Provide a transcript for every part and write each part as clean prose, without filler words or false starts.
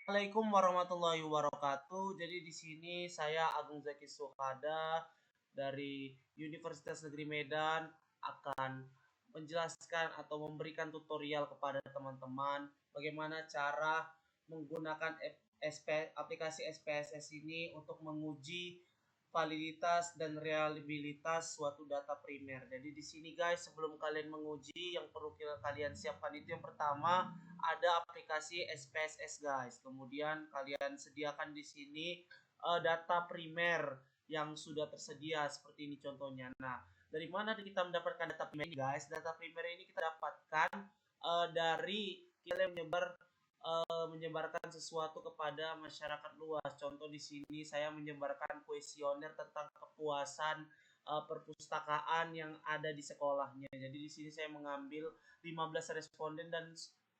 Assalamualaikum warahmatullahi wabarakatuh. Jadi di sini saya Agung Zaki Suhada dari Universitas Negeri Medan akan menjelaskan atau memberikan tutorial kepada teman-teman bagaimana cara menggunakan aplikasi SPSS ini untuk menguji validitas dan reliabilitas suatu data primer. Jadi di sini guys, sebelum kalian menguji, yang perlu kalian siapkan itu yang pertama ada aplikasi SPSS guys. Kemudian kalian sediakan di sini data primer yang sudah tersedia seperti ini contohnya. Nah, dari mana kita mendapatkan data primer ini guys? Data primer ini kita dapatkan dari kita menyebarkan sesuatu kepada masyarakat luas. Contoh di sini saya menyebarkan kuesioner tentang kepuasan perpustakaan yang ada di sekolahnya. Jadi di sini saya mengambil 15 responden dan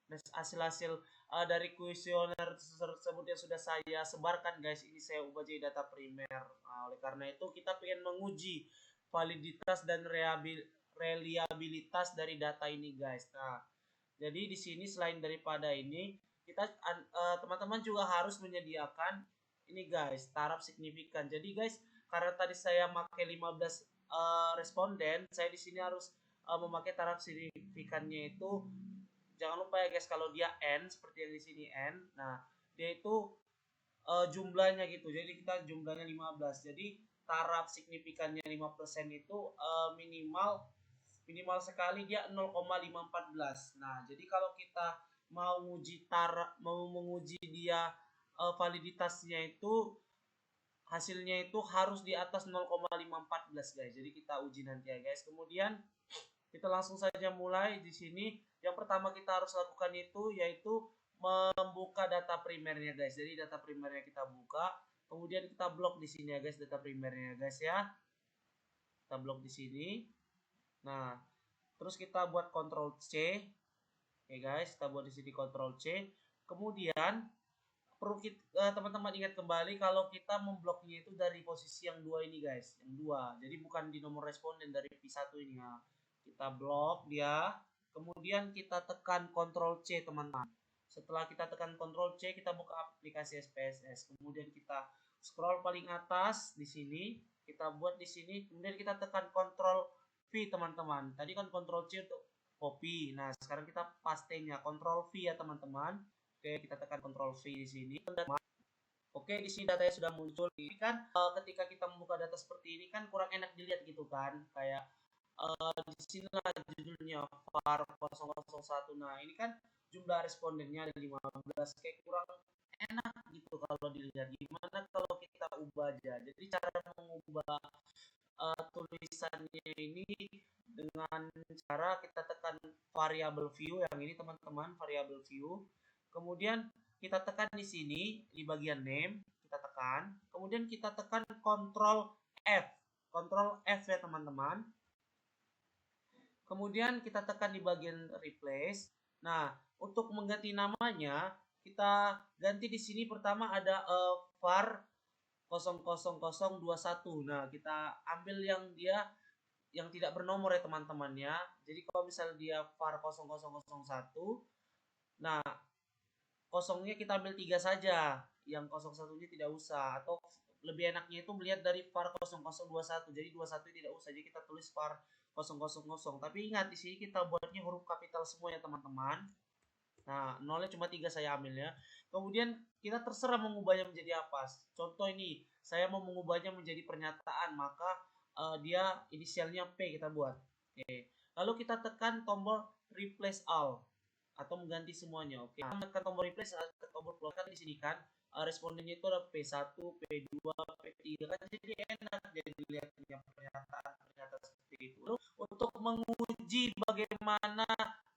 hasil-hasil dari kuesioner tersebut yang sudah saya sebarkan guys, ini saya ubah jadi data primer. Oleh karena itu kita ingin menguji validitas dan reliabilitas dari data ini guys. Nah, jadi di sini selain daripada ini kita teman-teman juga harus menyediakan ini guys, taraf signifikan. Jadi guys, karena tadi saya pakai 15 responden, saya di sini harus memakai taraf signifikannya itu jangan lupa ya guys, kalau dia n seperti yang di sini n, nah dia itu jumlahnya gitu. Jadi kita jumlahnya 15. Jadi taraf signifikannya 5% itu minimal sekali dia 0,514. Nah, jadi kalau kita mau menguji dia validitasnya itu hasilnya itu harus di atas 0,514 guys. Jadi kita uji nanti ya guys. Kemudian kita langsung saja mulai di sini. Yang pertama kita harus lakukan itu yaitu membuka data primernya guys. Jadi data primernya kita buka, kemudian kita blok di sini ya guys data primernya guys ya. Kita blok di sini. Nah, terus kita buat Ctrl C. Oke guys, kita buat di sini Ctrl C. Kemudian perlu teman-teman ingat kembali kalau kita membloknya itu dari posisi yang 2 ini guys, yang 2. Jadi bukan di nomor responden dari P1 ini ya. Kita blok dia, kemudian kita tekan Ctrl C teman-teman. Setelah kita tekan Ctrl C, kita buka aplikasi SPSS. Kemudian kita scroll paling atas di sini, kita buat di sini, kemudian kita tekan Ctrl V teman-teman. Tadi kan Ctrl C untuk copy. Nah, sekarang kita pastenya Ctrl V ya teman-teman. Oke, kita tekan Ctrl V di sini. Oke, di sini datanya sudah muncul. Ini kan ketika kita membuka data seperti ini kan kurang enak dilihat gitu kan. Kayak di sini lah judulnya VAR 001. Nah, ini kan jumlah respondennya ada 15. Kayak kurang enak gitu kalau dilihat. Gimana kalau kita ubah aja? Jadi cara mengubah tulisannya ini dengan cara kita tekan variable view yang ini teman-teman, variable view. Kemudian kita tekan di sini di bagian name, kita tekan. Kemudian kita tekan Ctrl F. Ctrl F ya teman-teman. Kemudian kita tekan di bagian replace. Nah, untuk mengganti namanya, kita ganti di sini pertama ada var 00021. Nah, kita ambil yang dia yang tidak bernomor ya teman-teman ya. Jadi kalau misalnya dia var 0001, nah kosongnya kita ambil 3 saja, yang 01-nya tidak usah, atau lebih enaknya itu melihat dari var 0021. Jadi 21 tidak usah, jadi kita tulis var 000. Tapi ingat di sini kita buatnya huruf kapital semua ya teman-teman. Nah, nolnya cuma 3 saya ambilnya. Kemudian kita terserah mengubahnya menjadi apa. Contoh ini, saya mau mengubahnya menjadi pernyataan, maka dia inisialnya P kita buat. Oke. Lalu kita tekan tombol replace all atau mengganti semuanya. Oke. Kita tekan tombol replace atau tombol plus kan di sini kan respondennya itu ada P1, P2, P3 kan jadi enak jadi lihatnya pernyataan seperti itu. Lalu untuk menguji bagaimana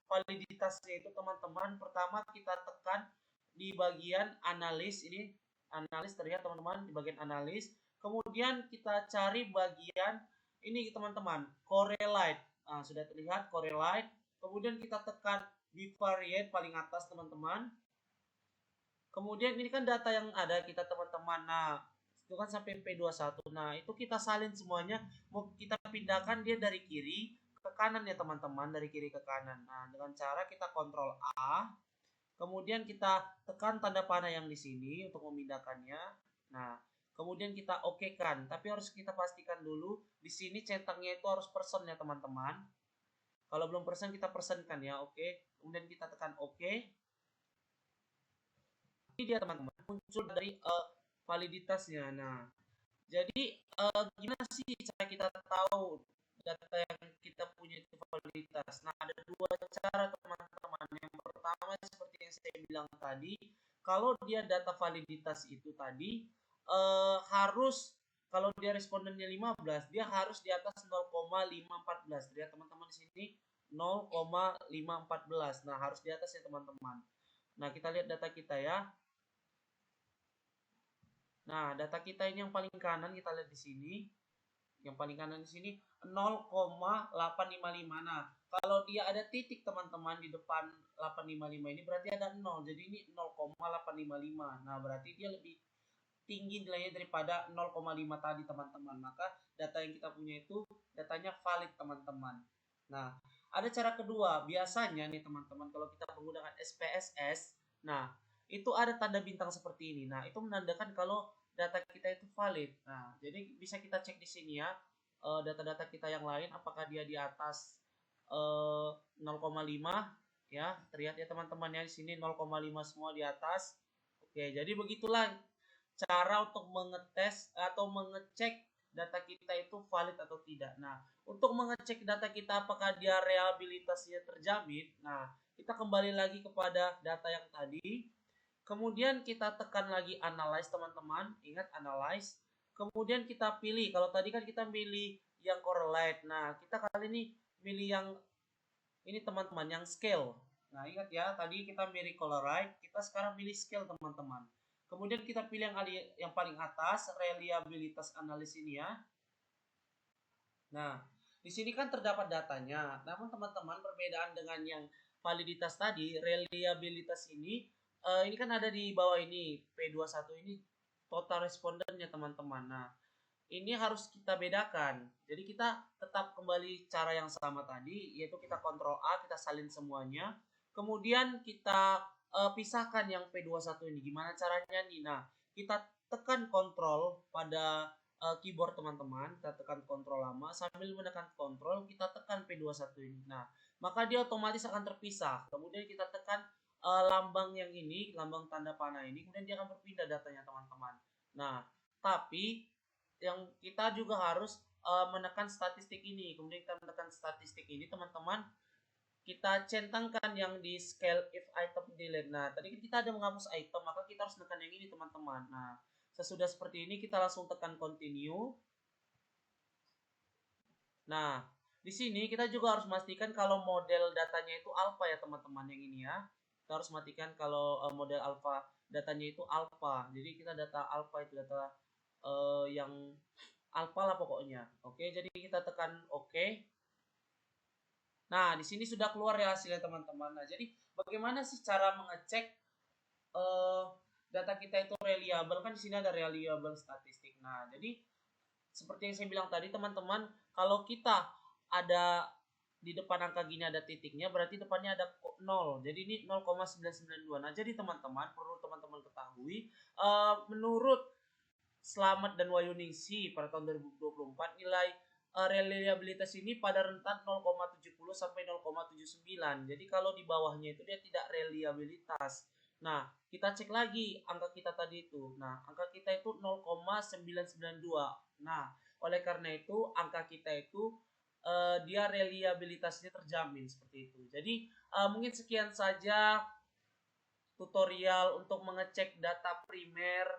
validitasnya itu teman-teman, pertama kita tekan di bagian analis. Ini analis terlihat teman-teman di bagian analis. Kemudian kita cari bagian ini teman-teman, correlate. Nah, sudah terlihat correlate. Kemudian kita tekan bivariate paling atas teman-teman. Kemudian ini kan data yang ada kita teman-teman. Nah, itu kan sampai P21. Nah, itu kita salin semuanya. Mau kita pindahkan dia dari kiri ke kanan ya teman-teman, dari kiri ke kanan. Nah, dengan cara kita Ctrl A. Kemudian kita tekan tanda panah yang di sini untuk memindahkannya. Nah, kemudian kita okekan, tapi harus kita pastikan dulu di sini centangnya itu harus persen ya teman-teman. Kalau belum persen kita persenkan ya, oke. Kemudian kita tekan oke. Ini dia teman-teman, muncul dari validitasnya. Nah, jadi gimana sih cara kita tahu data yang kita punya itu validitas? Nah, ada dua cara teman-teman. Yang pertama seperti yang saya bilang tadi, kalau dia data validitas itu tadi harus kalau dia respondennya 15, dia harus di atas 0,514. Lihat teman-teman di sini 0,514. Nah, harus di atas ya teman-teman. Nah, kita lihat data kita ya. Nah, data kita ini yang paling kanan kita lihat di sini. Yang paling kanan di sini 0,855. Nah, kalau dia ada titik teman-teman di depan 855 ini berarti ada 0. Jadi ini 0,855. Nah, berarti dia lebih tinggi nilainya daripada 0,5 tadi teman-teman. Maka data yang kita punya itu datanya valid teman-teman. Nah, ada cara kedua. Biasanya nih teman-teman kalau kita menggunakan SPSS, nah itu ada tanda bintang seperti ini. Nah, itu menandakan kalau data kita itu valid. Nah, jadi bisa kita cek di sini ya, data-data kita yang lain apakah dia di atas 0,5 ya. Terlihat ya teman-teman ya di sini 0,5 semua di atas. Oke, jadi begitulah cara untuk mengetes atau mengecek data kita itu valid atau tidak. Nah, untuk mengecek data kita apakah dia reliabilitasnya terjamin. Nah, kita kembali lagi kepada data yang tadi. Kemudian kita tekan lagi analyze teman-teman. Ingat analyze. Kemudian kita pilih. Kalau tadi kan kita pilih yang correlate. Nah, kita kali ini pilih yang ini teman-teman, yang scale. Nah, ingat ya, tadi kita pilih correlate. Kita sekarang pilih scale teman-teman. Kemudian kita pilih yang paling atas, reliabilitas analis ini ya. Nah, di sini kan terdapat datanya. Namun teman-teman, perbedaan dengan yang validitas tadi, reliabilitas ini kan ada di bawah ini, P21 ini total respondennya teman-teman. Nah, ini harus kita bedakan. Jadi kita tetap kembali cara yang sama tadi, yaitu kita kontrol A, kita salin semuanya. Kemudian kita pisahkan yang P21 ini. Gimana caranya nih? Nah, kita tekan kontrol pada keyboard teman-teman. Kita tekan kontrol lama. Sambil menekan kontrol, kita tekan P21 ini. Nah, maka dia otomatis akan terpisah. Kemudian kita tekan lambang yang ini, lambang tanda panah ini. Kemudian dia akan berpindah datanya teman-teman. Nah, tapi yang kita juga harus menekan statistik ini. Kemudian kita menekan statistik ini teman-teman, kita centangkan yang di scale if item delete. Nah, tadi kita ada menghapus item, maka kita harus tekan yang ini teman-teman. Nah, sesudah seperti ini kita langsung tekan continue. Nah, di sini kita juga harus memastikan kalau model datanya itu alpha ya teman-teman, yang ini ya. Kita harus matikan kalau model alpha datanya itu alpha. Jadi kita data alpha itu data yang alpha lah pokoknya. Oke, jadi kita tekan oke. Nah, di sini sudah keluar ya hasilnya teman-teman. Nah, jadi bagaimana sih cara mengecek data kita itu reliable? Kan di sini ada reliable statistik. Nah, jadi seperti yang saya bilang tadi teman-teman, kalau kita ada di depan angka gini ada titiknya, berarti depannya ada 0. Jadi ini 0,992. Nah, jadi teman-teman perlu teman-teman ketahui, menurut Slamet dan Wayuningsi pada tahun 2024 nilai reliabilitas ini pada rentan 0,70 sampai 0,79. Jadi kalau di bawahnya itu dia tidak reliabilitas. Nah, kita cek lagi angka kita tadi itu. Nah, angka kita itu 0,992. Nah, oleh karena itu angka kita itu dia reliabilitasnya terjamin seperti itu. Jadi mungkin sekian saja tutorial untuk mengecek data primer,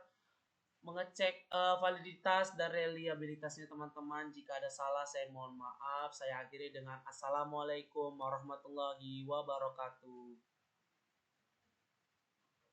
mengecek validitas dan reliabilitasnya teman-teman. Jika ada salah saya mohon maaf. Saya akhiri dengan assalamualaikum warahmatullahi wabarakatuh.